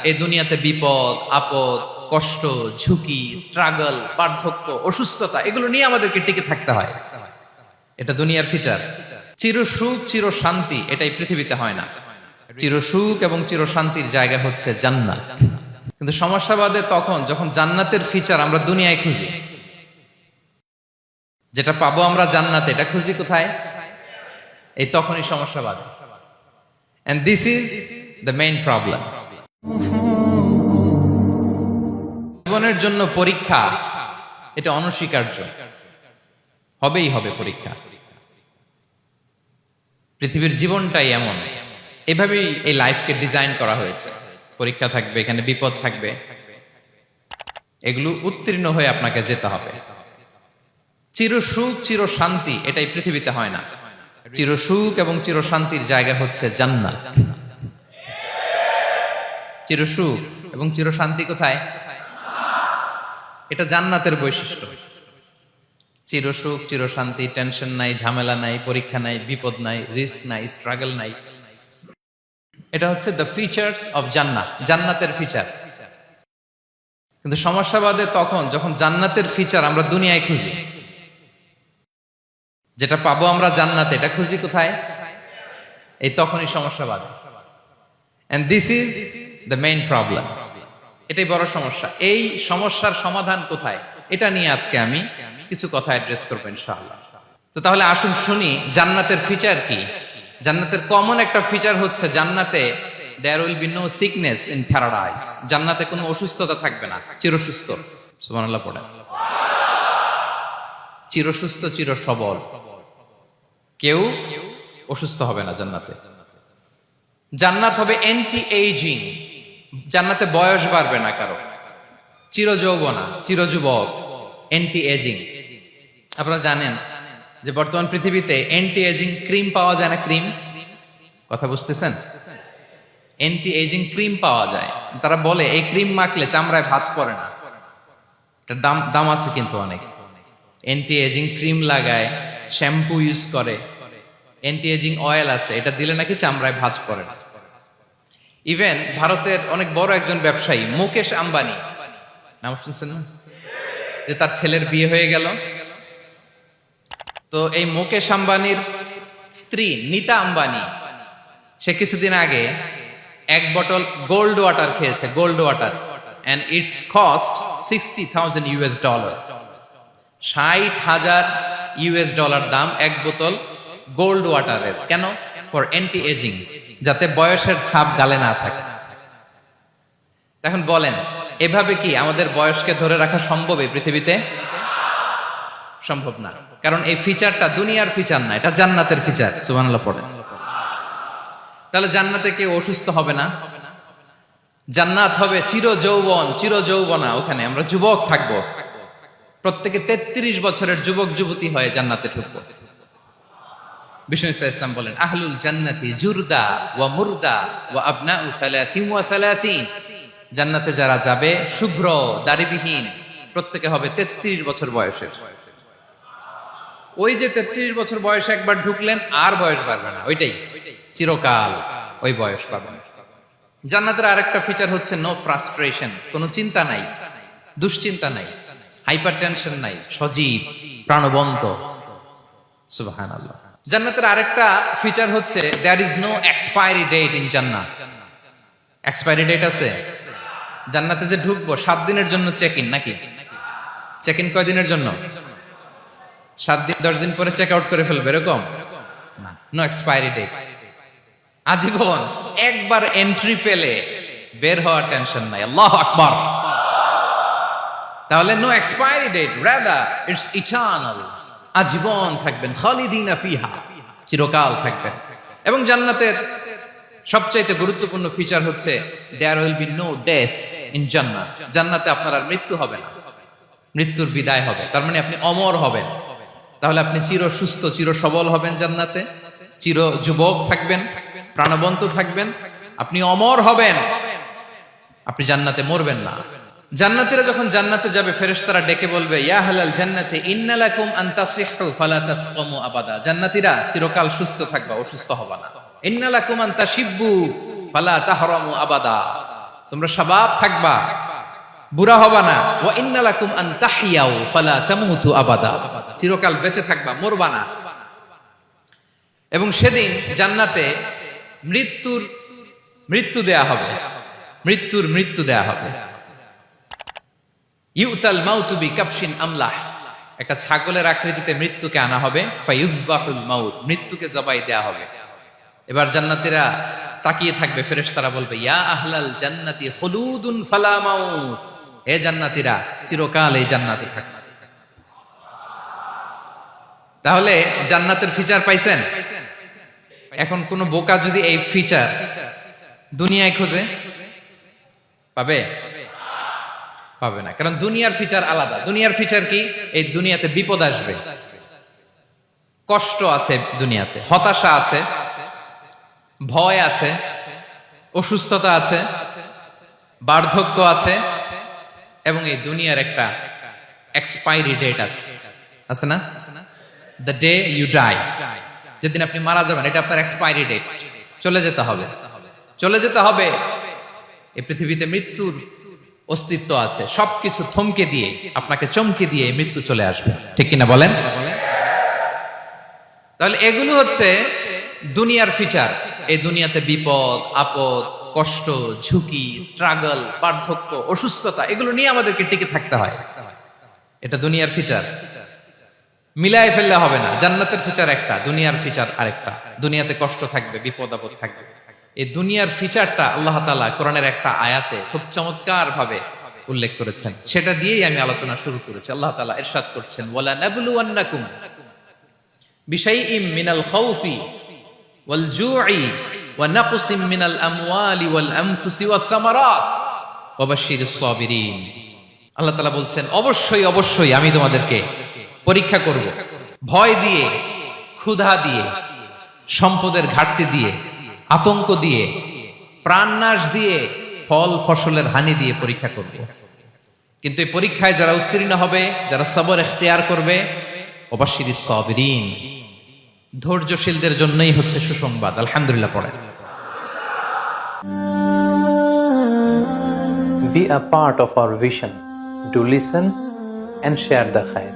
এই দুনিয়াতে বিপদ আপদ, কষ্ট, ঝুঁকি, স্ট্রাগল, বার্ধক্য, অসুস্থতা এগুলো নিয়ে আমাদেরকে টিকে থাকতে হয়। এটা দুনিয়ার ফিচার। চির সুখ চির শান্তি এটাই পৃথিবীতে হয় না। চির সুখ এবং চির শান্তির জায়গা হচ্ছে জান্নাত। কিন্তু সমস্যা বাদে তখন যখন জান্নাতের ফিচার আমরা দুনিয়ায় খুঁজি। যেটা পাবো আমরা জান্নাতে, এটা খুঁজি কোথায়? এই তখনই সমস্যা বাদে। And this is the main problem. জীবনের জন্য পরীক্ষা এটা অনস্বীকার্য, হবেই হবে পরীক্ষা। পৃথিবীর জীবনটাই এমন, এভাবেই এই লাইফকে ডিজাইন করা হয়েছে। পরীক্ষা থাকবে, এখানে বিপদ থাকবে, এগুলো উত্তীর্ণ হয়ে আপনাকে যেতে হবে। চির সুখ চির শান্তি এটাই পৃথিবীতে হয় না। চির সুখ এবং চির শান্তির জায়গা হচ্ছে জান্নাত। চির সুখ এবং চির শান্তি কোথায়? এটা জান্নাতের বৈশিষ্ট্য। চির সুখ চির শান্তি, টেনশন নাই, ঝামেলা নাই, পরীক্ষা নাই, বিপদ নাই, রিস্ক নাই, স্ট্রাগল নাই। এটা হচ্ছে দ্য ফিচার্স অফ জান্নাত, জান্নাতের ফিচার। কিন্তু সমস্যা বাদে তখন যখন জান্নাতের ফিচার আমরা দুনিয়ায় খুঁজি। যেটা পাবো আমরা জান্নাতে, এটা খুঁজি কোথায়? এই তখনই সমস্যা বাদে। And this is the main problem. এটাই বড় সমস্যা। এই সমস্যার সমাধান কোথায়, এটা নিয়ে আজকে আমি কিছু কথা অ্যাড্রেস করবো ইনশাআল্লাহ। তো তাহলে আসুন শুনি জান্নাতের ফিচার কি। জান্নাতের কমন একটা ফিচার হচ্ছে জান্নাতে there will be no sickness in paradise. জান্নাতে কোনো অসুস্থতা থাকবে না, চিরসুস্থ। সুবহানাল্লাহ পড়েন। চিরসুস্থ চির সবল, কেউ অসুস্থ হবে না জান্নাতে। জান্নাত হবে অ্যান্টি এইজিং, জান্নাতে বয়স বাড়বে না কারো। চির যৌবনা, চির যুবক, অ্যান্টি এজিং। আপনারা জানেন যে বর্তমান পৃথিবীতে অ্যান্টি এজিং ক্রিম পাওয়া যায় না? ক্রিম, কথা বুঝতেছেন? অ্যান্টি এজিং ক্রিম পাওয়া যায়। তারা বলে এই ক্রিম মাখলে চামড়ায় ভাঁজ পড়ে না। এটার দাম আছে কিন্তু অনেক। অ্যান্টি এজিং ক্রিম লাগায়, শ্যাম্পু ইউজ করে, অ্যান্টি এজিং অয়েল আছে, এটা দিলে নাকি চামড়ায় ভাঁজ পড়ে না। ইভেন ভারতের অনেক বড় একজন ব্যবসায়ী মুকেশ আম্বানি, নাম শুনছেন না? যে তার ছেলের বিয়ে হয়ে গেল। তো এই মুকেশ আম্বানির স্ত্রী নীতা আম্বানি, সে কিছুদিন আগে এক বটল গোল্ড ওয়াটার খেয়েছে, gold water, and its cost $60,000। $60,000 দাম এক বোতল গোল্ড ওয়াটারের। কেন? ফর অ্যান্টি এজিং, যাতে বয়সের ছাপ গালে না থাকে। এখন বলেন, এভাবে কি আমাদের বয়সকে ধরে রাখা সম্ভব এই পৃথিবীতে? সম্ভব না। কারণ এই ফিচারটা দুনিয়ার ফিচার না, এটা জান্নাতের ফিচার। সুবহানাল্লাহ পড়েন। তাহলে জান্নাতে কেউ অসুস্থ হবে না। জান্নাত হবে চির যৌবন, চির যৌবনা। ওখানে আমরা যুবক থাকবো, প্রত্যেকে 33 বছরের যুবক যুবতী হয়ে জান্নাতে ঢুকবো। বিষ্ণু ইসলাম বলেন, আহলুল জান্নাতি জুরদা ওয়া মুরদা ওয়া আবনাউ সালাসিন ওয়া সালাসিন। জান্নাতে যারা যাবে শুভ্র দাড়িবিহীন, প্রত্যেকে হবে 33 বছর বয়সের। ওই যে 33 বছর বয়সে একবার ঢুকলেন, আর বয়স বাড়বে না, ওইটাই চিরকাল ওই বয়স পাবেন। জান্নাতের আরেকটা ফিচার হচ্ছে নো ফ্রাস্ট্রেশন, কোনো চিন্তা নাই, দুশ্চিন্তা নাই, হাইপার টেনশন নাই, সজীব প্রাণবন্ত। সুবহানাল্লাহ। জান্নাতের আরেকটা ফিচার হচ্ছে there is no expiry date in জান্নাত। এক্সপায়ারি ডেট আছে? জান্নাতে যে ঢুকবো 7 দিনের জন্য চেক ইন, নাকি? চেক ইন কয় দিনের জন্য? 7 দিন, 10 দিন পরে চেক আউট করে ফেলবে, এরকম না। নো এক্সপায়ারি ডেট, আজীবন। একবার এন্ট্রি পেলে বের হওয়ার টেনশন নাই। আল্লাহু আকবার। তাহলে no expiry date, rather it's eternal. আজীবন থাকবেন, খালিদিনা ফিহা, চিরকাল থাকবেন। এবং জান্নাতের সবচাইতে গুরুত্বপূর্ণ ফিচার হচ্ছে there will be no death in জান্নাত। জান্নাতে আপনার আর মৃত্যু হবে না, মৃত্যুর বিদায় হবে। তার মানে আপনি অমর হবেন। তাহলে আপনি চির সুস্থ চির সবল হবেন জান্নাতে, চির যুবক থাকবেন, প্রাণবন্ত থাকবেন, আপনি অমর হবেন, আপনি জান্নাতে মরবেন না। জান্নাতীরা যখন জান্নাতে যাবে, ফেরেশতারা ডেকে বলবে, ইয়া আহলাল জান্নাতি ইন্না লাকুম আন তাসিহু ফালা তাসকামু আবাদা। জান্নাতীরা চিরকাল সুস্থ থাকবা, অসুস্থ হবা না। ইন্না লাকুম আন তাশিব্বু ফালা তাহরামু আবাদা। তোমরা শাবাব থাকবা, বুড়া হবা না। ওয়া ইন্না লাকুম আন তাহইয়াউ ফালা তামুতু আবাদা, চিরকাল বেঁচে থাকবা, মরবা না। এবং সেদিন জান্নাতে মৃত্যু দেয়া হবে, মৃত্যু দেয়া হবে। ইউতাল মাউতু বিকাবশিন আমলাহ, একটা ছাগলের আকৃতিতে মৃত্যুকে আনা হবে। ফায়ুযবাহুল মাউত, মৃত্যুকে জবাই দেয়া হবে। এবার জান্নাতীরা তাকিয়ে থাকবে, ফেরেশতারা বলবে ইয়া আহলাল জান্নাতি খুলুদুন ফালা মাউত, হে জান্নাতীরা চিরকাল এই জান্নাতে থাকবে। তাহলে জান্নাতের ফিচার পাইছেন? এখন কোন বোকা যদি এই ফিচার দুনিয়ায় খোঁজে, পাবে? পাবে না, কারণ দুনিয়ার ফিচার আলাদা। দুনিয়ার ফিচার কি? এই দুনিয়াতে বিপদ আসবে, কষ্ট আছে দুনিয়াতে, হতাশা আছে, ভয় আছে, অসুস্থতা আছে, বার্ধক্য আছে, এবং এই দুনিয়ার একটা এক্সপায়ারি ডেট আছে না? দ্য ডে ইউ ডাই, যেদিন আপনি মারা যাবেন, এটা আপনার এক্সপায়ারি ডেট, চলে যেতে হবে, চলে যেতে হবে। এই পৃথিবীতে মৃত্যুর অস্তিত্ব আছে, সবকিছু থমকে দিয়ে, আপনাকে চমকে দিয়ে মৃত্যু চলে আসবে, ঠিক কিনা বলেন? তাহলে এগুলো হচ্ছে দুনিয়ার ফিচার। এই দুনিয়াতে বিপদ আপদ, কষ্ট, ঝুঁকি, স্ট্রাগল, বার্ধক্য, অসুস্থতা, এগুলো নিয়ে আমাদেরকে টিকে থাকতে হয়। এটা দুনিয়ার ফিচার, মিলায় ফেললে হবে না। জান্নাতের ফিচার একটা, দুনিয়ার ফিচার আরেকটা। দুনিয়াতে কষ্ট থাকবে, বিপদ আপদ থাকবে। এই দুনিয়ার ফিচারটা আল্লাহ তাআলা কোরআনের একটা আয়াতে খুব চমৎকার ভাবে উল্লেখ করেছেন, সেটা দিয়েই আমি আলোচনা শুরু করেছি। আল্লাহ তাআলা ইরশাদ করছেন ওয়ালা নাবলুওয়ান্নাকুম বিশাইইম মিনাল খাউফি ওয়াল জু'i ওয়া নাকসিম মিনাল আমওয়ালি ওয়াল আনফুসি ওয়াস সামারাত ওয়া বাশশিরিস সাবিরিন। আল্লাহ তাআলা বলছেন অবশ্যই অবশ্যই আমি তোমাদেরকে পরীক্ষা করব, ভয় দিয়ে, ক্ষুধা দিয়ে, সম্পদের ঘাটতি দিয়ে, আতঙ্ক দিয়ে, প্রাণনাশ দিয়ে, ফল ফসলের হানি দিয়ে পরীক্ষা করব। কিন্তু এই পরীক্ষায় যারা উত্তীর্ণ হবে, যারা সবর ইখতিয়ার করবে, ওয়াবাশশিরিস সাবিরিন, ধৈর্যশীলদের জন্যই হচ্ছে সুসংবাদ। আলহামদুলিল্লাহ পড়ে। Be a part of our vision. Do listen and share the khair.